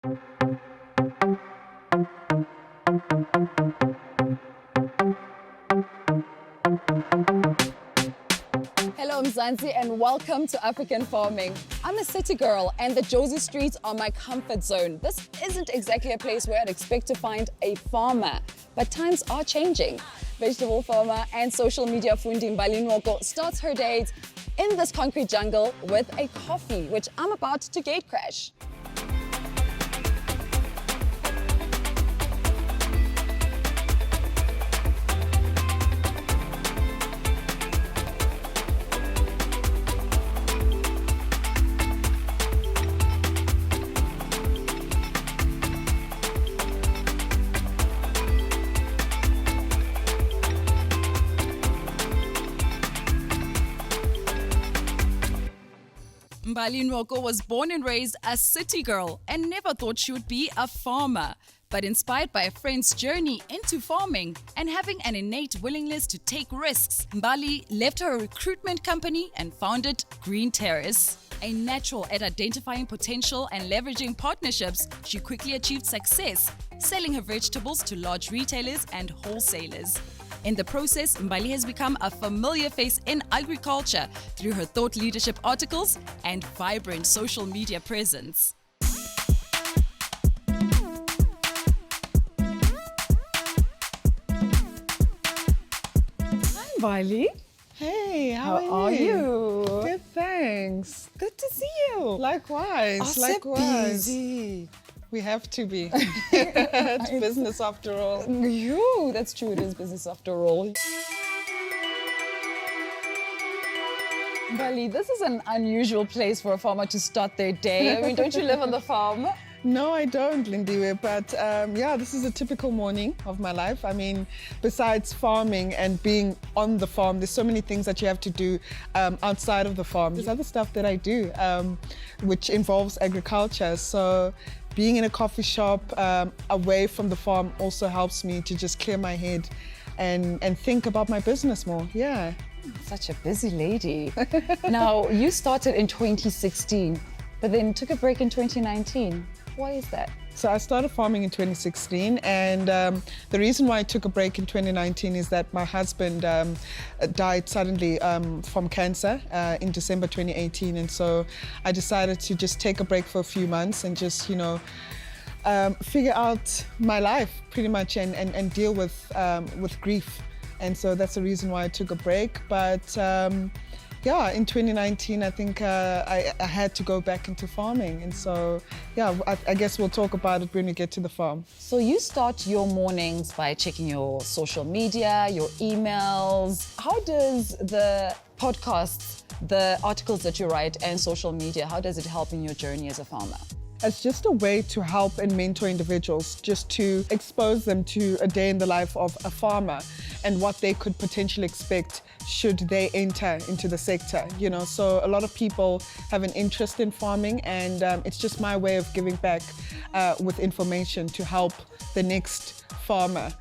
Hello Mzansi and welcome to African Farming. I'm a city girl and the Jozi streets are my comfort zone. This isn't exactly a place where I'd expect to find a farmer, but times are changing. Vegetable farmer and social media fundi Mbali Nwoko starts her days in this concrete jungle with a coffee, which I'm about to gate crash. Mbali Nwoko was born and raised a city girl and never thought she would be a farmer. But inspired by a friend's journey into farming and having an innate willingness to take risks, Mbali left her recruitment company and founded Green Terrace. A natural at identifying potential and leveraging partnerships, she quickly achieved success, selling her vegetables to large retailers and wholesalers. In the process, Mbali has become a familiar face in agriculture through her thought leadership articles and vibrant social media presence. Hi, Mbali. Hey, How are you? Good, thanks. Good to see you. Likewise, likewise. Busy. We have to be. It's business after all. That's true. It is business after all. Mbali, this is an unusual place for a farmer to start their day. I mean, don't you live on the farm? No, I don't, Lindiwe, but yeah, this is a typical morning of my life. I mean, besides farming and being on the farm, there's so many things that you have to do outside of the farm. There's other stuff that I do, which involves agriculture. So being in a coffee shop away from the farm also helps me to just clear my head and think about my business more, yeah. Such a busy lady. Now, you started in 2016, but then took a break in 2019. Why is that? So I started farming in 2016, and the reason why I took a break in 2019 is that my husband died suddenly from cancer in December 2018, and so I decided to just take a break for a few months and just, you know, figure out my life pretty much and deal with grief. And so that's the reason why I took a break. But yeah, in 2019, I think I had to go back into farming. And so, yeah, I guess we'll talk about it when we get to the farm. So you start your mornings by checking your social media, your emails. How does the podcasts, the articles that you write and social media, how does it help in your journey as a farmer? It's just a way to help and mentor individuals, just to expose them to a day in the life of a farmer and what they could potentially expect should they enter into the sector. You know, so a lot of people have an interest in farming, and it's just my way of giving back with information to help the next farmer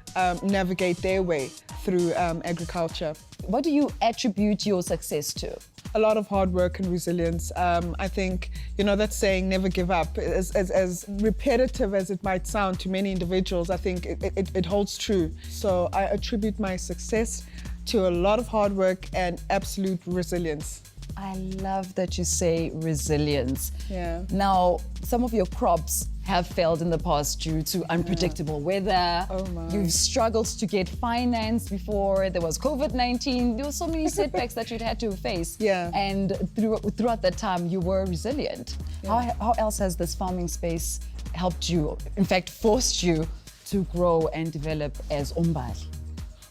navigate their way through agriculture. What do you attribute your success to? A lot of hard work and resilience. I think, you know, that saying, never give up, as repetitive as it might sound to many individuals, I think it holds true. So I attribute my success to a lot of hard work and absolute resilience. I love that you say resilience. Yeah. Now, some of your crops have failed in the past due to unpredictable weather. Oh my. You've struggled to get finance before there was COVID-19. There were so many setbacks that you'd had to face. Yeah. And throughout that time, you were resilient. Yeah. How else has this farming space helped you, in fact, forced you to grow and develop as Mbali?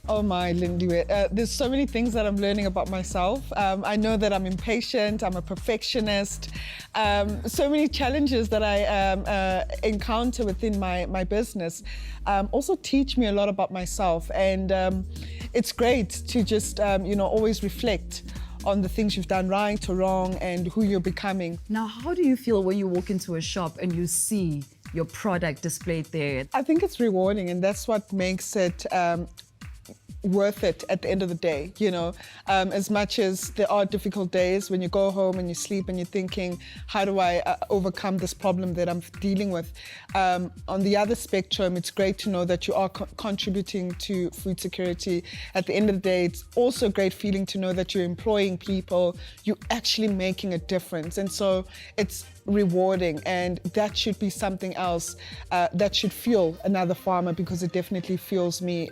Oh my, Lindiwe, there's so many things that I'm learning about myself. I know that I'm impatient, I'm a perfectionist. So many challenges that I encounter within my business also teach me a lot about myself. And it's great to just, you know, always reflect on the things you've done right or wrong and who you're becoming. Now, how do you feel when you walk into a shop and you see your product displayed there? I think it's rewarding, and that's what makes it worth it at the end of the day, you know. As much as there are difficult days when you go home and you sleep and you're thinking, how do I overcome this problem that I'm dealing with? On the other spectrum, it's great to know that you are contributing to food security. At the end of the day, it's also a great feeling to know that you're employing people, you're actually making a difference. And so it's rewarding, and that should be something else that should fuel another farmer, because it definitely fuels me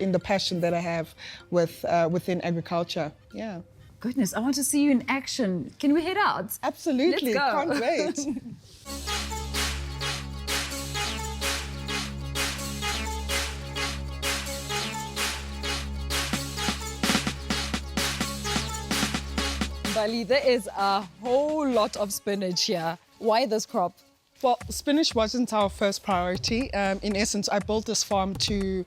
in the passion that I have within agriculture. Yeah. Goodness, I want to see you in action. Can we head out? Absolutely. Let's go. Can't wait. Mbali, there is a whole lot of spinach here. Why this crop? Well, spinach wasn't our first priority. In essence, I built this farm to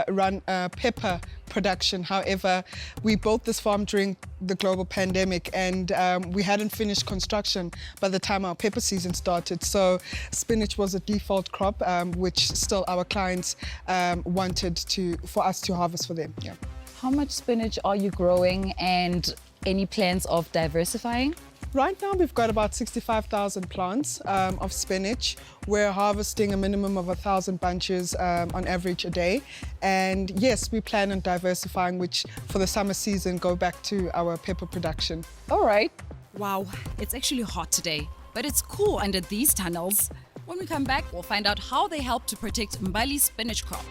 run pepper production. However, we built this farm during the global pandemic, and we hadn't finished construction by the time our pepper season started. So spinach was a default crop, which still our clients wanted for us to harvest for them. Yeah. How much spinach are you growing, and any plans of diversifying? Right now, we've got about 65,000 plants of spinach. We're harvesting a minimum of 1,000 bunches on average a day. And yes, we plan on diversifying, which for the summer season go back to our pepper production. All right. Wow, it's actually hot today, but it's cool under these tunnels. When we come back, we'll find out how they help to protect Mbali's spinach crop.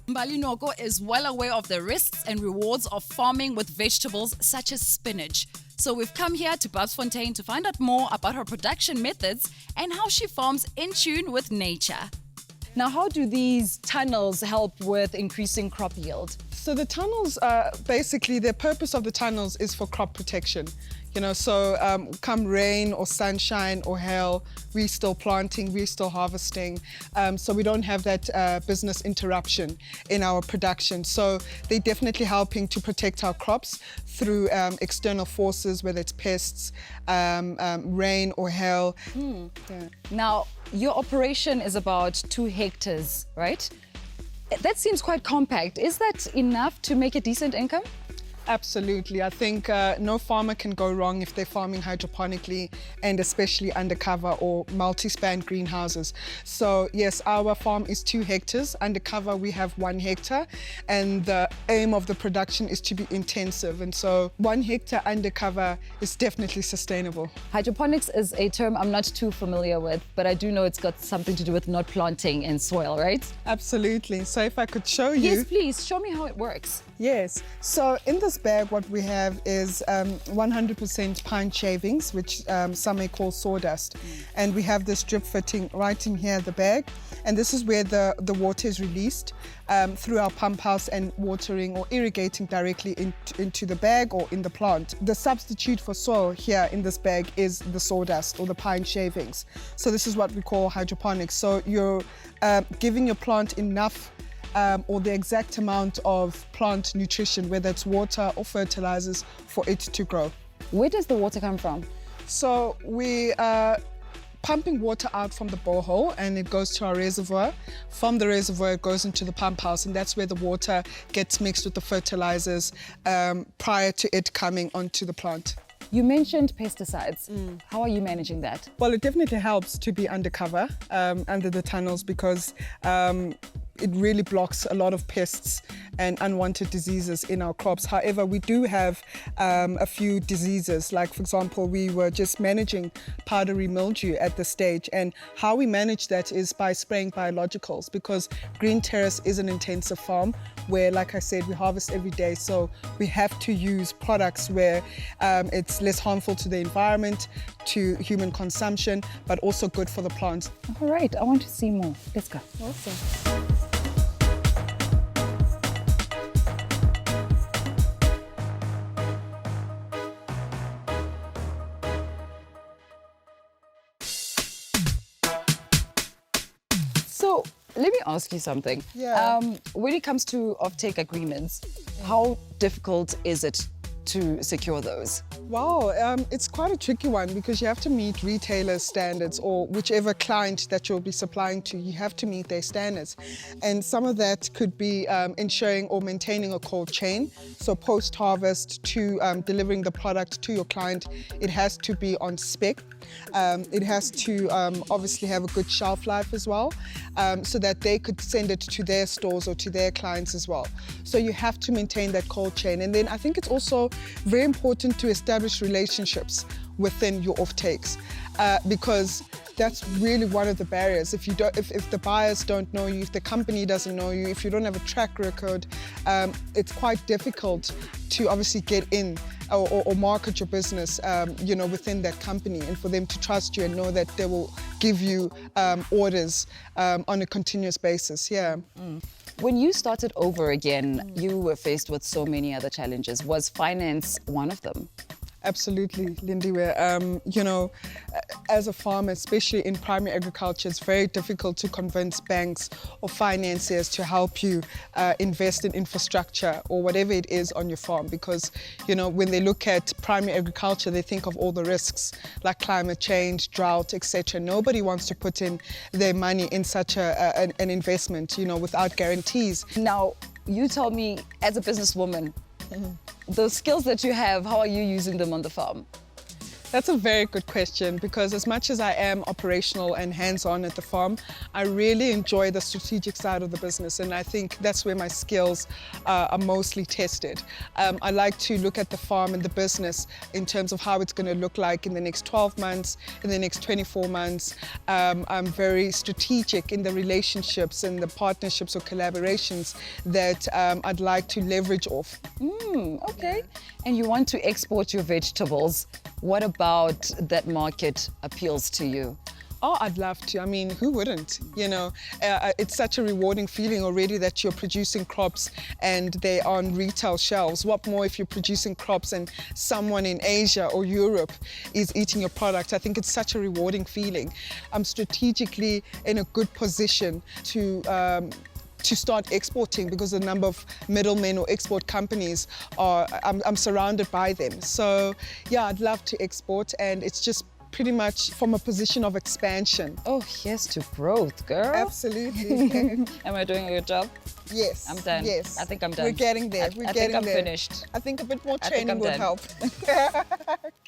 Mbali Nwoko is well aware of the risks and rewards of farming with vegetables such as spinach. So we've come here to Bapsfontein to find out more about her production methods and how she farms in tune with nature. Now, how do these tunnels help with increasing crop yield? So the tunnels, basically, the purpose of the tunnels is for crop protection. You know, so come rain or sunshine or hail, we're still planting, we're still harvesting. So we don't have that business interruption in our production. So they're definitely helping to protect our crops through external forces, whether it's pests, rain or hail. Yeah. Now, your operation is about 2 hectares, right? That seems quite compact. Is that enough to make a decent income? Absolutely. I think no farmer can go wrong if they're farming hydroponically, and especially undercover or multi-span greenhouses. So yes, our farm is 2 hectares. Undercover we have 1 hectare, and the aim of the production is to be intensive. And so 1 hectare undercover is definitely sustainable. Hydroponics is a term I'm not too familiar with, but I do know it's got something to do with not planting in soil, right? Absolutely. So if I could show you. Yes, please. Show me how it works. Yes. So in this bag, what we have is 100% pine shavings, which some may call sawdust. And we have this drip fitting right in here, the bag. And this is where the water is released through our pump house and watering or irrigating directly into the bag or in the plant. The substitute for soil here in this bag is the sawdust or the pine shavings. So this is what we call hydroponics. So you're giving your plant enough or the exact amount of plant nutrition, whether it's water or fertilizers, for it to grow. Where does the water come from? So we are pumping water out from the borehole, and it goes to our reservoir. From the reservoir, it goes into the pump house, and that's where the water gets mixed with the fertilizers prior to it coming onto the plant. You mentioned pesticides. How are you managing that? Well, it definitely helps to be undercover under the tunnels, because it really blocks a lot of pests and unwanted diseases in our crops. However, we do have a few diseases, like for example, we were just managing powdery mildew at this stage, and how we manage that is by spraying biologicals, because Green Terrace is an intensive farm where, like I said, we harvest every day, so we have to use products where it's less harmful to the environment, to human consumption, but also good for the plants. All right, I want to see more. Let's go. Awesome. So let me ask you something. Yeah. When it comes to offtake agreements, how difficult is it to secure those? Wow, it's quite a tricky one because you have to meet retailer standards, or whichever client that you'll be supplying to, you have to meet their standards. And some of that could be ensuring or maintaining a cold chain. So post-harvest to delivering the product to your client, it has to be on spec. It has to obviously have a good shelf life as well, so that they could send it to their stores or to their clients as well. So you have to maintain that cold chain. And then I think it's also very important to establish relationships within your offtakes, because that's really one of the barriers. If the buyers don't know you, if the company doesn't know you, if you don't have a track record, it's quite difficult to obviously get in or market your business, within that company, and for them to trust you and know that they will give you orders on a continuous basis. Yeah. When you started over again, you were faced with so many other challenges. Was finance one of them? Absolutely, Lindy. As a farmer, especially in primary agriculture, it's very difficult to convince banks or financiers to help you invest in infrastructure or whatever it is on your farm, because, when they look at primary agriculture, they think of all the risks like climate change, drought, etc. Nobody wants to put in their money in such an investment, without guarantees. Now, you tell me, as a businesswoman, those skills that you have, how are you using them on the farm? That's a very good question, because as much as I am operational and hands-on at the farm, I really enjoy the strategic side of the business, and I think that's where my skills are mostly tested. I like to look at the farm and the business in terms of how it's going to look like in the next 12 months, in the next 24 months. I'm very strategic in the relationships and the partnerships or collaborations that I'd like to leverage off. Okay. And you want to export your vegetables. What about that market appeals to you? Oh, I'd love to. I mean, who wouldn't? It's such a rewarding feeling already that you're producing crops and they're on retail shelves. What more if you're producing crops and someone in Asia or Europe is eating your product? I think it's such a rewarding feeling. I'm strategically in a good position to start exporting, because the number of middlemen or export companies I'm surrounded by them. So yeah, I'd love to export, and it's just pretty much from a position of expansion. Oh, yes, to growth, girl. Absolutely. Am I doing a good job? Yes. I'm done. Yes. I think I'm done. We're getting there. I think I'm finished. I think a bit more training would help.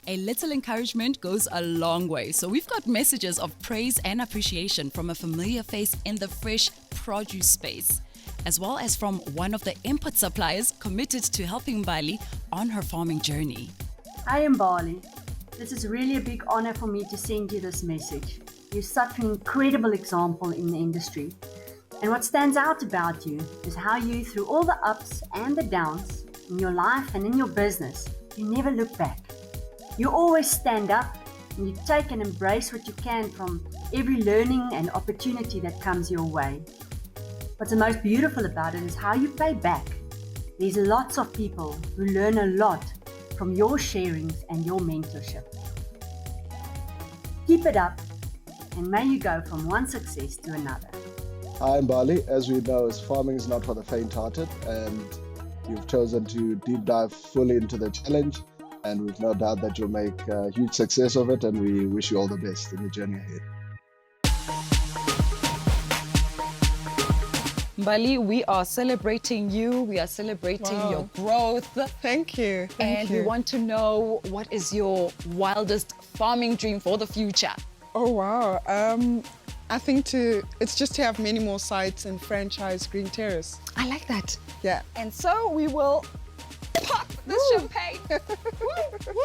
A little encouragement goes a long way. So we've got messages of praise and appreciation from a familiar face in the fresh produce space, as well as from one of the input suppliers committed to helping Mbali on her farming journey. Hi Mbali. This is really a big honor for me to send you this message. You're such an incredible example in the industry. And what stands out about you is how you, through all the ups and the downs in your life and in your business, you never look back. You always stand up, and you take and embrace what you can from every learning and opportunity that comes your way. What's the most beautiful about it is how you pay back. There's lots of people who learn a lot from your sharings and your mentorship. Keep it up, and may you go from one success to another. Hi Mbali. As we know, farming is not for the faint-hearted, and you've chosen to deep dive fully into the challenge, and we've no doubt that you'll make a huge success of it, and we wish you all the best in your journey ahead. Mbali, we are celebrating you. We are celebrating your growth. Thank you. And we want to know, what is your wildest farming dream for the future? Oh, wow. I think it's just to have many more sites and franchise Green Terrace. I like that. Yeah. And so we will pop this champagne. Woo, woo.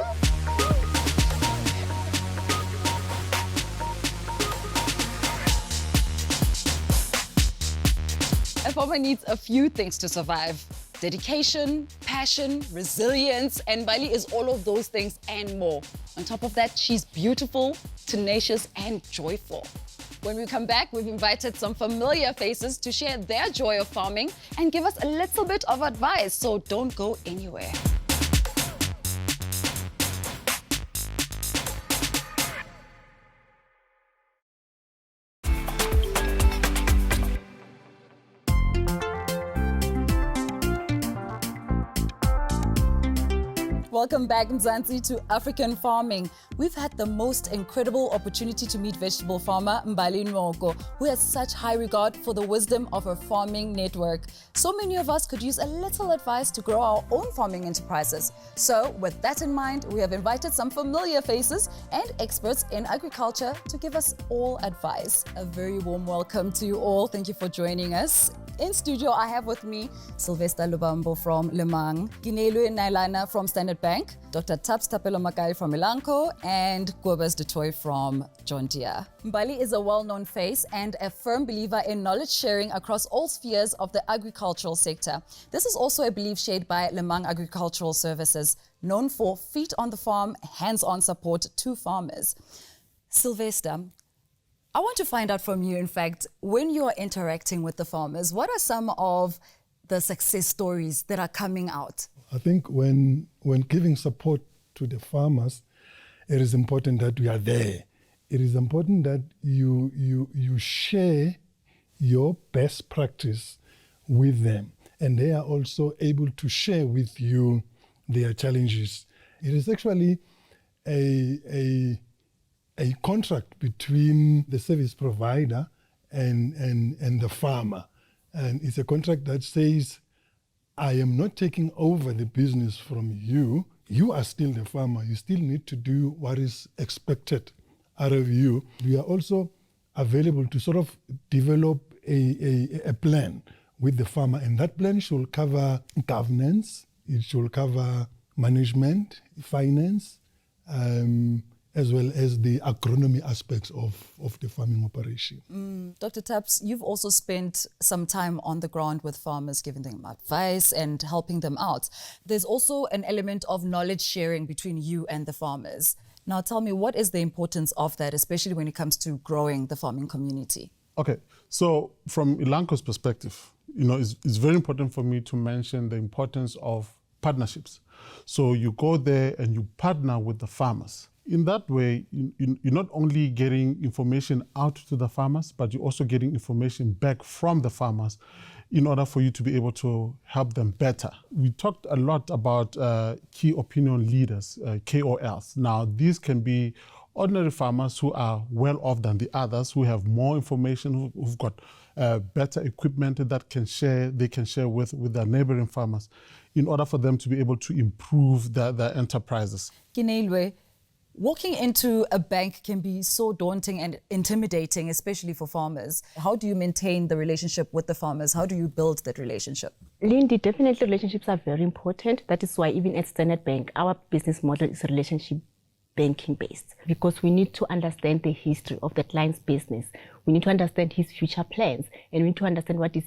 A farmer needs a few things to survive: dedication, passion, resilience, and Mbali is all of those things and more. On top of that, she's beautiful, tenacious, and joyful. When we come back, we've invited some familiar faces to share their joy of farming and give us a little bit of advice, so don't go anywhere. Welcome back, Mzansi, to African Farming. We've had the most incredible opportunity to meet vegetable farmer Mbali Nwoko, who has such high regard for the wisdom of her farming network. So many of us could use a little advice to grow our own farming enterprises. So with that in mind, we have invited some familiar faces and experts in agriculture to give us all advice. A very warm welcome to you all. Thank you for joining us. In studio, I have with me Sylvester Lubambo from Lemang, Ginelwe Nailana from Standard Bank, Dr. Taps Tapelo Makai from Elanco, and Kobus Detoy from John Deere. Mbali is a well-known face and a firm believer in knowledge sharing across all spheres of the agricultural sector. This is also a belief shared by Lemang Agricultural Services, known for feet on the farm, hands-on support to farmers. Sylvester, I want to find out from you, in fact, when you are interacting with the farmers, what are some of the success stories that are coming out? I think when giving support to the farmers, it is important that we are there. It is important that you share your best practice with them, and they are also able to share with you their challenges. It is actually a contract between the service provider and the farmer. And it's a contract that says, I am not taking over the business from you. You are still the farmer. You still need to do what is expected out of you. We are also available to sort of develop a plan with the farmer. And that plan should cover governance, it should cover management, finance, as well as the agronomy aspects of the farming operation. Dr. Taps, you've also spent some time on the ground with farmers, giving them advice and helping them out. There's also an element of knowledge sharing between you and the farmers. Now tell me, what is the importance of that, especially when it comes to growing the farming community? Okay, so from Elanco's perspective, it's very important for me to mention the importance of partnerships. So you go there and you partner with the farmers. In that way, you're not only getting information out to the farmers, but you're also getting information back from the farmers in order for you to be able to help them better. We talked a lot about key opinion leaders, KOLs. Now, these can be ordinary farmers who are well off than the others, who have more information, who've got better equipment that they can share with their neighboring farmers in order for them to be able to improve their enterprises. Ginelwe, walking into a bank can be so daunting and intimidating, especially for farmers. How do you maintain the relationship with the farmers? How do you build that relationship? Lindy, definitely relationships are very important. That is why even at Standard Bank, our business model is relationship banking based, because we need to understand the history of the client's business. We need to understand his future plans, and we need to understand what is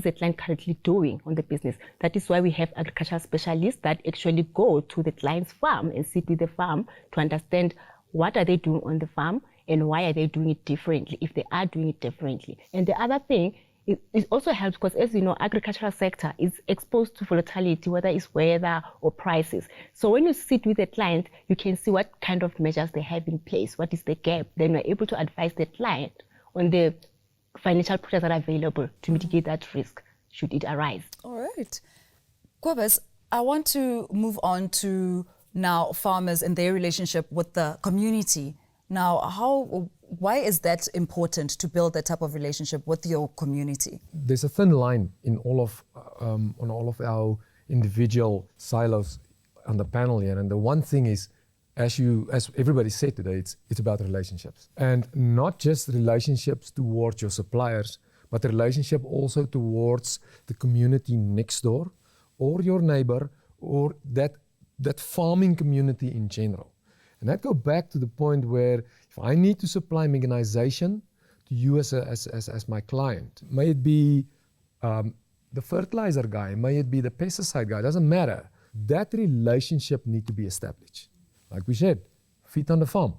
the client currently doing on the business. That is why we have agricultural specialists that actually go to the client's farm and sit with the farm to understand what are they doing on the farm and why are they doing it differently, if they are doing it differently. And the other thing, it also helps because, as you know, agricultural sector is exposed to volatility, whether it's weather or prices. So when you sit with the client, you can see what kind of measures they have in place, what is the gap. Then you're able to advise the client on the financial products that are available to mitigate that risk should it arise. All right. Kobus, I want to move on to now farmers and their relationship with the community. Now, why is that important to build that type of relationship with your community? There's a thin line in all of on all of our individual silos on the panel here, and the one thing is, as everybody said today, it's about relationships, and not just relationships towards your suppliers, but the relationship also towards the community next door, or your neighbor, or that farming community in general. And that goes back to the point where if I need to supply mechanization to you as my client, may it be the fertilizer guy, may it be the pesticide guy, doesn't matter. That relationship needs to be established. Like we said, feet on the farm.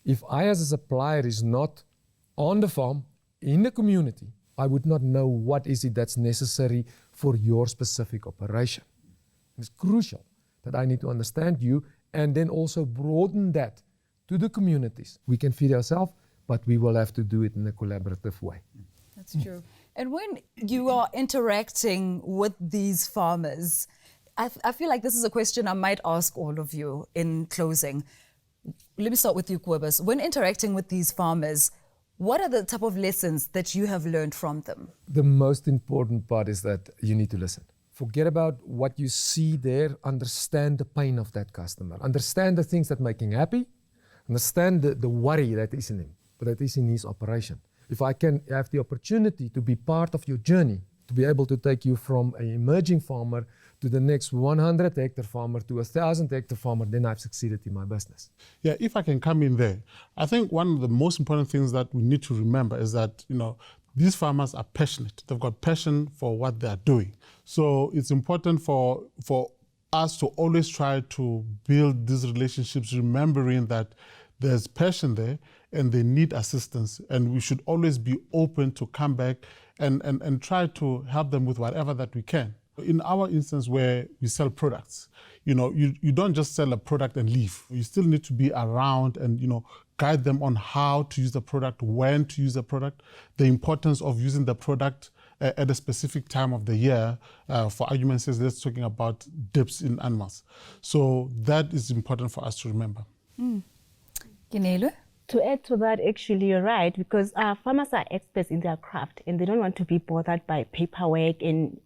If I as a supplier is not on the farm, in the community, I would not know what is it that's necessary for your specific operation. It's crucial that I need to understand you and then also broaden that to the communities. We can feed ourselves, but we will have to do it in a collaborative way. That's true. And when you are interacting with these farmers, I feel like this is a question I might ask all of you in closing. Let me start with you, Kobus. When interacting with these farmers, what are the type of lessons that you have learned from them? The most important part is that you need to listen. Forget about what you see there. Understand the pain of that customer. Understand the things that make him happy. Understand the worry that is in him, but that is in his operation. If I can have the opportunity to be part of your journey, to be able to take you from an emerging farmer to the next 100-hectare farmer to 1,000-hectare farmer, then I've succeeded in my business. Yeah, if I can come in there, I think one of the most important things that we need to remember is that, these farmers are passionate. They've got passion for what they are doing. So it's important for us to always try to build these relationships, remembering that there's passion there and they need assistance, and we should always be open to come back and try to help them with whatever that we can. In our instance where we sell products, you don't just sell a product and leave. You still need to be around and, guide them on how to use the product, when to use the product, the importance of using the product at a specific time of the year. For argument's sake, let's talking about dips in animals. So that is important for us to remember. Ginelo? To add to that, actually, you're right, because farmers are experts in their craft and they don't want to be bothered by paperwork and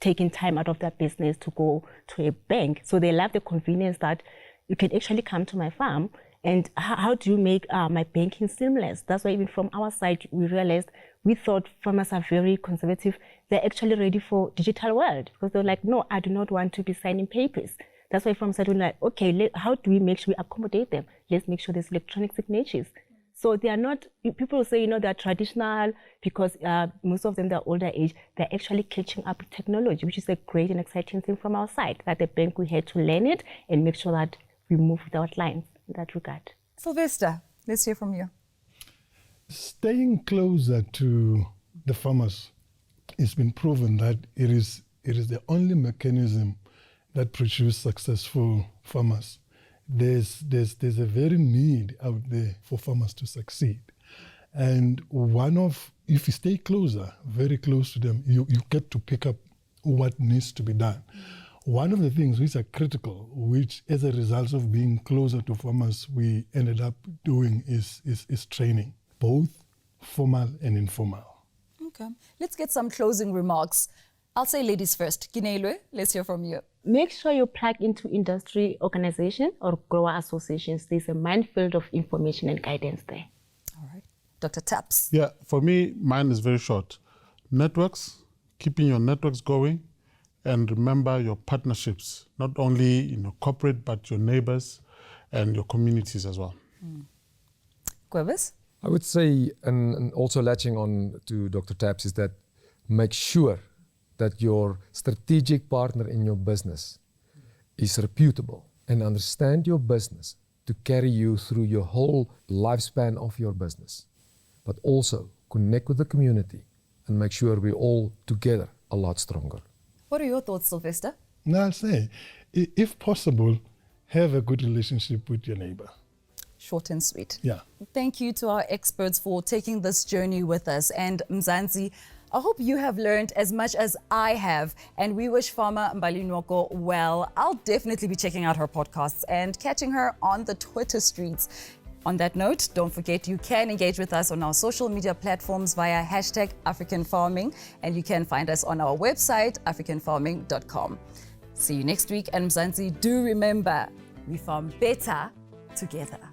taking time out of their business to go to a bank. So they love the convenience that you can actually come to my farm and how do you make my banking seamless? That's why even from our side, we realized, we thought farmers are very conservative. They're actually ready for digital world because they're like, no, I do not want to be signing papers. That's why farmers are like, okay, how do we make sure we accommodate them? Let's make sure there's electronic signatures. So they are not, people say, they're traditional because most of them, they're older age. They're actually catching up with technology, which is a great and exciting thing from our side. That the bank, we had to learn it and make sure that we move without lines in that regard. Sylvester, let's hear from you. Staying closer to the farmers, it's been proven that it is the only mechanism that produces successful farmers. There's a very need out there for farmers to succeed. And if you stay closer, very close to them, you get to pick up what needs to be done. One of the things which are critical, which as a result of being closer to farmers, we ended up doing is training, both formal and informal. Okay, let's get some closing remarks. I'll say ladies first. Ginelo, let's hear from you. Make sure you plug into industry organization or grower associations. There's a minefield of information and guidance there. All right. Dr. Taps. Yeah, for me, mine is very short. Networks, keeping your networks going, and remember your partnerships, not only corporate, but your neighbors and your communities as well. Kobus? I would say, and also latching on to Dr. Taps, is that make sure that your strategic partner in your business is reputable and understand your business to carry you through your whole lifespan of your business. But also connect with the community and make sure we're all together a lot stronger. What are your thoughts, Sylvester? Now I'll say, if possible, have a good relationship with your neighbor. Short and sweet. Yeah. Thank you to our experts for taking this journey with us. And Mzansi, I hope you have learned as much as I have, and we wish farmer Mbali Nwoko well. I'll definitely be checking out her podcasts and catching her on the Twitter streets. On that note, don't forget you can engage with us on our social media platforms via #AfricanFarming, and you can find us on our website, africanfarming.com. See you next week, and Mzansi, do remember, we farm better together.